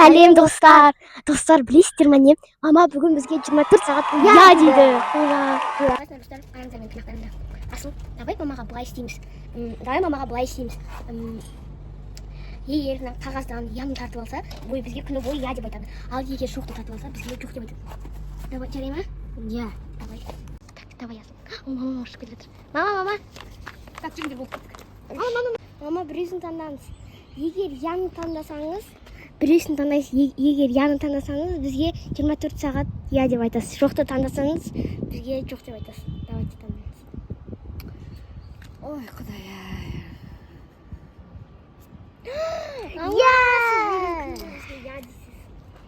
Сәлем достар. Достар, білесіздер ме не? Мама бүгін бізге 24 сағат я дейді. Асыл, давай мамаға былай істейміз. Егер қағаздан яны тартып алса, ой бізге күні бойы я деп айтады. Ал егер жоқты тартып алса, бізге жоқ деп айтады. Давай, жарай ма? Я. Давай. Так, давай Асыл. Мама ұшып кетіп жатыр. Мама. Так, жүріңдер болып кеттік. Мама, біреусін таңдаңыз. Егер яны таңдасаңыз, егер яны таңдасаңыз, бізге 24 сағат я деп айтасыз. Жоқты таңдасаңыз, бізге жоқ деп айтасыз. Давайте таңдаңыз. Ой, Құдай-ай.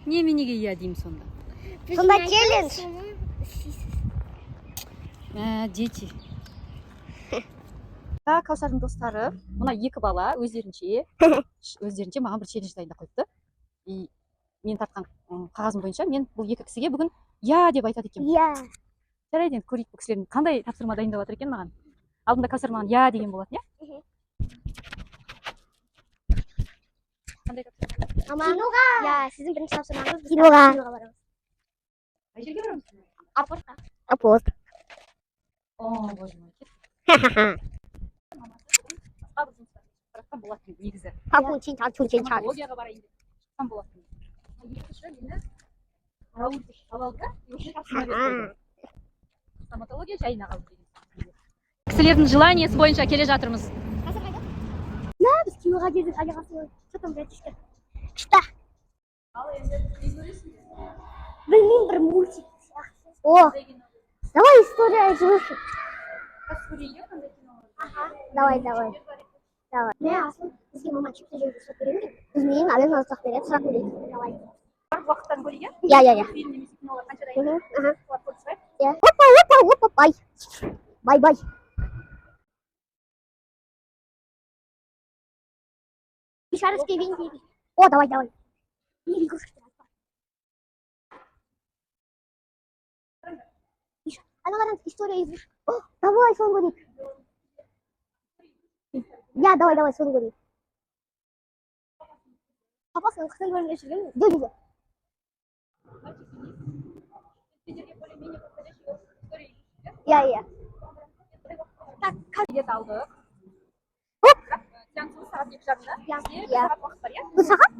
Неменеге я деймін сонда? Сонда челлендж. Дети. Каусардың достары, мына екі бала өздерінше маған бір челлендж дайындап қойыпты. И мен тартқан қағазым бойынша мен бұл екі кісіге бүгін я деп айтады екенмін. Я. Жарайды, енді көрейік бұл кісілердің қандай тапсырма дайындап жатыр екен маған. Алдында Каусар маған я деген болатын, иә? Киноға. Я, сіздің бірінші тапсырмаңыз киноға барамыз. Қай жерге барамыз? Апорт. О, боже мой. Болатын негізі. Стоматологияға барайын деп шыққан болатын. Екінші мені алды да, стоматология жайына қалды деген. Кісілердің желаниесі бойынша келе жатырмыз. Біз киноға келдік, аяғасы. Что там, блядь, Что? Білмеймін, бір мультик. О, давай история живых. Давай. Мен Асыл, бізге мама чипсы жеуді ұстап береді. Біз менен әуен алсақ береді, сұрақ береді. Давай. Бар уақыттан көрейік, иә? Я. Фильм немесе кинолар қанша Опа. Бай. Бишаровский винтик. О, давай. Не игрушки. Аналардан история из... О, давай, сон говорит. Я, давай, сон говорит. Папа, сон қыстан көрінге жүрген? Дөй. Я. Так, билет алдық. Сеансымыз сағат 2:30-да. Бізде сағат уақыт бар, иә? Бұл сағат?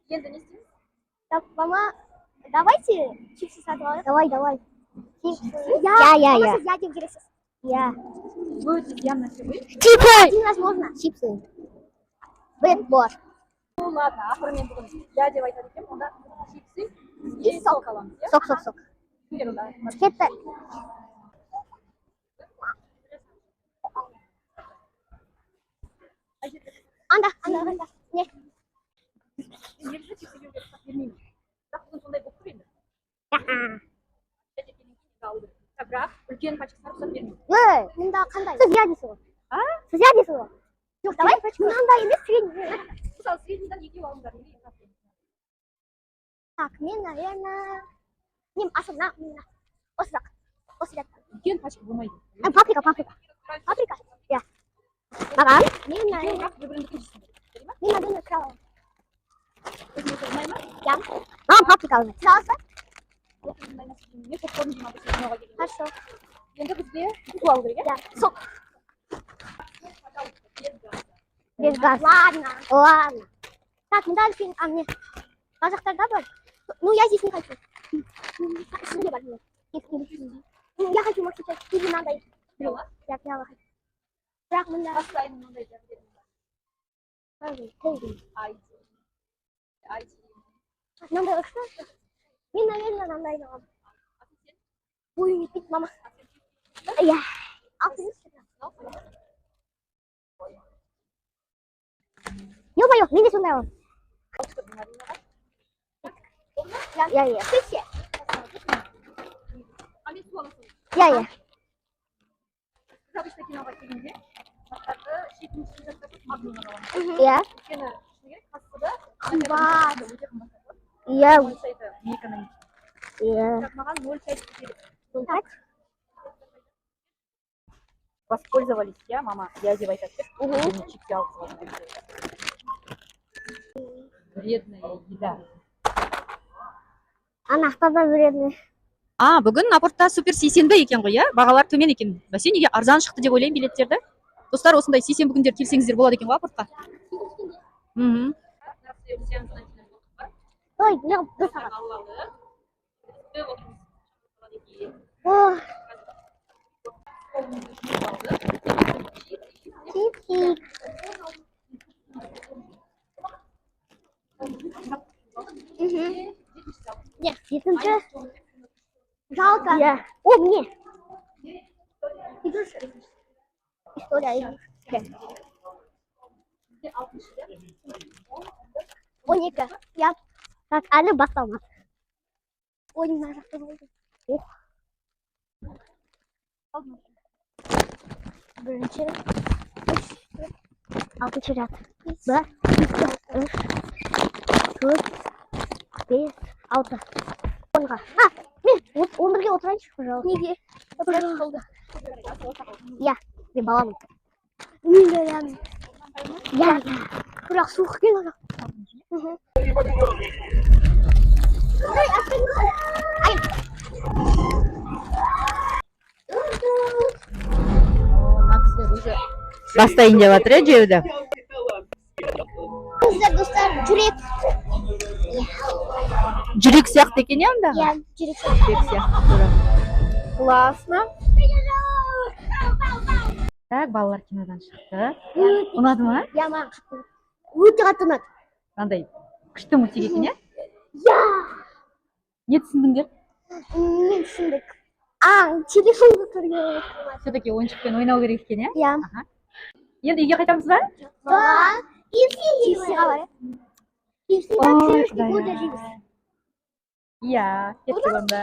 Енді не істейміз? Так, мама, давайте чипсы сатып алайық. Давай. Чипсы? Я. Я деп жүресіз. Я. Будет явно сюрприз. Чипсы! Один раз можно. Чипсы. Бэтбор. Ну ладно, ақыры мен бүгін я деп айтады екен, онда чипсы И сок. аламыз, иә? Сок. Кетті. Анда. Не? Ержі чипсы жеуге рұқсат бермеймін. Бірақ бүгін сондай болып тұр енді. Бірақ үлкен пачкасына рұқсат бермеймін. Мұнда қандай? Сіз я дейсіз ғой. Сіз я дейсіз ғой. Жоқ, давай, мынандай емес, средний. Мысалы, среднийдан екеу алыңдар. Так, мен, наверное... Мен асылына, осы жақ. Осы жақтан. Үлкен пачка болмайды. Паприка. Я. Маған? Мен, Бірақ бір-біріңді кешірсің. Мен наверное, крала. Өзіңе тұрмай ма? Я. Маған паприка алды. Кралса? Мен попкорн жинауды киноға келгенмін. Хорошо. Енді бізге су алу керек, Я. Сок. Без газа. Ладно. Так, мында үлкен, мне қазақтарда бар. Ну, я здесь не хочу. Сізде бар. Я хочу максимум. Или мынандай. Пиала? Я пиала хочу. Бірақ мында... Бастайын мынандай жәрдем. Мынандай ұқса? Мен, наверное, мынандай аламын. Бойым етпейді, мама. Я. Ё-моё, мен де сондай аламын. Я. Сізше? Я. Біз обычно киноға келгенде заттарды шетін жасап мағлұмат аламыз. Я. Өйткені шыны керек, қасқыда Қымбат. өте қымбат. Я. Ойсайды не экономить. Я. Бірақ маған 0,5 керек. Так. Воспользовались, я, мама, я деп айтады деп. Чипсы алып. Вредная еда. Аны ақтаудан береді. Бүгін апортта супер сейсенбі екен ғой, иә? Бағалар төмен екен. Бәсе неге арзан шықты деп ойлаймын билеттерді. Достар, осындай сейсенбі күндері келсеңіздер болады екен ғой апортқа. Ой, не бір сағат. Ох. Чипсик. Нет, жетінші. Жалко. Иә. О, мне. Игрушка. История игрушки. 12. Я. Так, әлі басталмады. Ойыннан жақты болды. Ох. Бірінші. 6-шы ряд. 1, 2, 3, 4, 5, 6. 10-ға. Мен 11-ге отырайыншы, пожалуйста. Неге? Отырайыншы болды. Я, мен баламын. Мен баламын. Я. Бірақ суық екен ана. Бастайын деп жатыр, жеуді. Достар, жүрек. Жүрек сияқты екен, иә, онда? Я, жүрек. Жүрек сияқты. Классно. Так, балалар кинодан шықты. Ұнады ма? Я, маған қатты. Өте қатты ұнады. Қандай күшті мультик екен, иә? Я. Не түсіндіңдер? Мен түсіндік. Телефонды түрге. Все-таки ойыншықпен ойнау керек екен, иә? Я. Енді үйге қайтамыз ба? Да. Кипсиға бар, иә? Кипсиға кішкене көде жейміз. Иә, кеттік онда.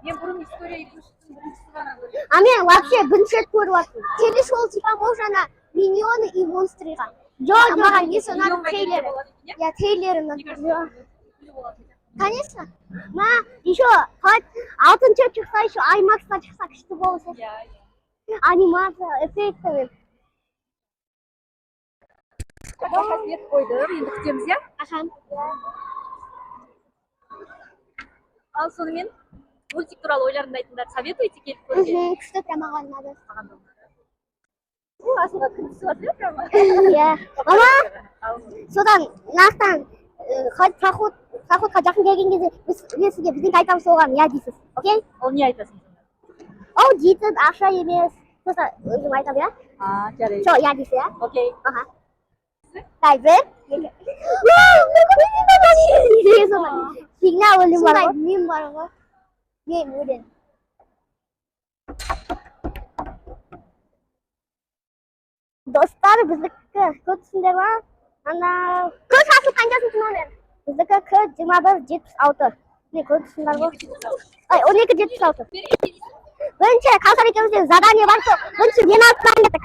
Мен бұрын история игрушкасын біріншісі ғана көрдім. Мен вообще бірінші рет көріп жатырмын. Телешоу типа можно миньоны и монстрыға. Жоқ, маған не ұнады трейлері. Я трейлері ұнады. Конечно. Еще алтыншы шықса, еще аймаксқа шықса күшті болса. Анимация, эффектімен. Қасиет қойдым, енді күтеміз, иә? Қашан? Ал сонымен мультик туралы ойларыңды айтыңдар, советуйте келіп көруге. Күшті прямо маған ұнады. Бұл асылға күн түсіп жатыр, прямо. Иә. Мама, содан нақтан проходқа жақын келген кезде мен сізге біздің айтамыз соған я дейсіз, окей? Ол не айтасың? Ол дейтін ақша емес. Просто өзім айтам, я? Жарайды. Що, я дейсіз, я? Окей. Дай, бір. Сигнал өлім бар ғой? Мен бар ғой. Мен өлем. Достар, біздікі көтісіндер ма? Көт асыл қанжасын номер? Біздікі көт 21-76. Не көтісіндер ғой? 12-76. Бірінші қалсар екеумізден задание бар сол. Бірінші мен алтынан кеттік.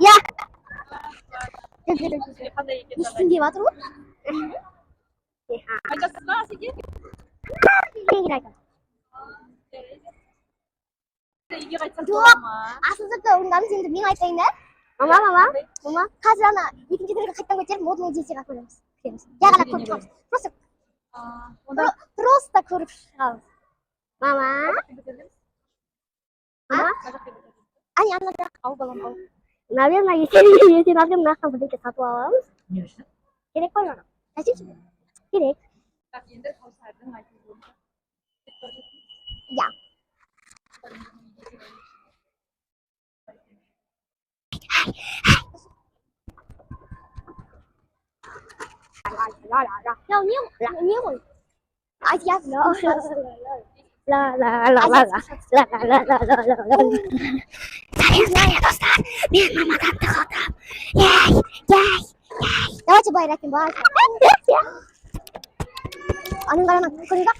Я. Үстінде батыр ғой? Айтасыз ба, Асеке? Кейін айтам. Үйге қайтсақ Жоқ, болады ма? асылдықты орындамыз, енді мен айтайын да. Мама, қазір ана екінші күнге қайттан көтеріп модный десеға көреміз. Я ғана көріп шығамыз. Просто көріп шығамыз. Мама. Ана жақ. Ал, балам, ал. Наверное, ертең алдым нақтан бірдеңке сатып аламыз. Не үшін? Керек қой маған. Әсет, керек. Так, енді Каусардың айтуы бойынша. Я. Ya niye koy? Ay ya la Saya достар, мен мамадан тығылдым. Яй. Давайте байракин бар. Аның қарана көрінді ақ.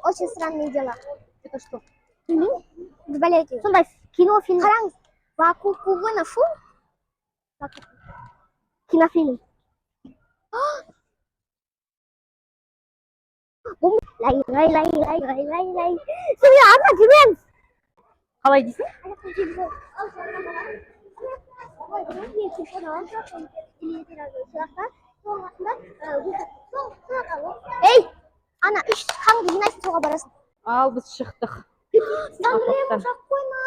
Очень странные дела. Это что? Сондай кино, фильм. Қараңыз. Бакукугына шу? Кинофильм. Лай. Сізге ана жүреміз. қалай дейсің? Ей, ана үш қаңды жинайсың, соға барасың. Ал біз шықтық. Сандрео, ұшақ қойма.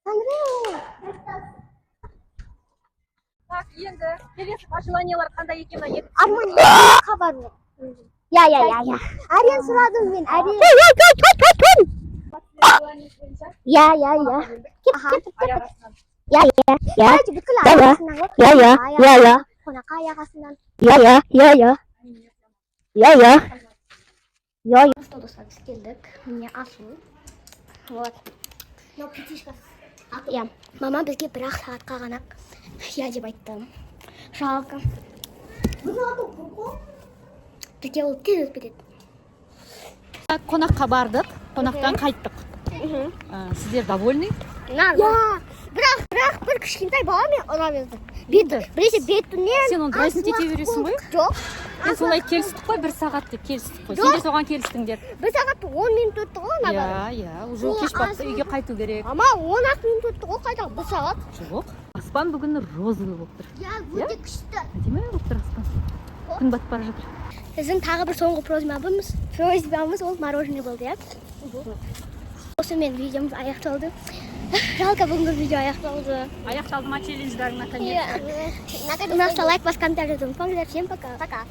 Сандрео. Так, енді келесі пожеланиялар қандай екенін Арман хабар жоқ. Я. Арен сұрадым мен, Арен. Я. Бүткіл аяғасынан ғой. Қонаққа аяғасынан. Что достар, біз келдік. Міне асу. Вот. Мынау птичкасы. Иә, мама бізге бір-ақ сағатқа ғана я деп айтты. Жалко. Бізге ол тез өтіп кетеді. Қонаққа бардық, қонақтан қайттық. Сіздер довольны? Я. Бірақ бір кішкентай бала мен ұра берді. Біресе бетінен... Сен оны дұрысын тете бересің ғой? Жоқ. Мен солай келістік қой, бір сағат деп келістік қой. Сен де соған келістіңдер. Бір сағат 10 минут өтті ғой, ана бары. Иә, уже кеш бапты, үйге қайту керек. Ама 16 минут өтті ғой, қайдағы бір сағат. Жоқ, аспан бүгін розовый болып тұр. Я, өте күшті. Әдемі болып тұр аспан. Күн батып бара жатыр. Біздің тағы бір соңғы просьбамыз ол мороженое болды, иә? Осымен видеомыз аяқталды. Жалко, бүгінгі видео аяқталды. Аяқталды ма челлендждарың наконец-то? У нас лайк, вас комментарий, всем пока.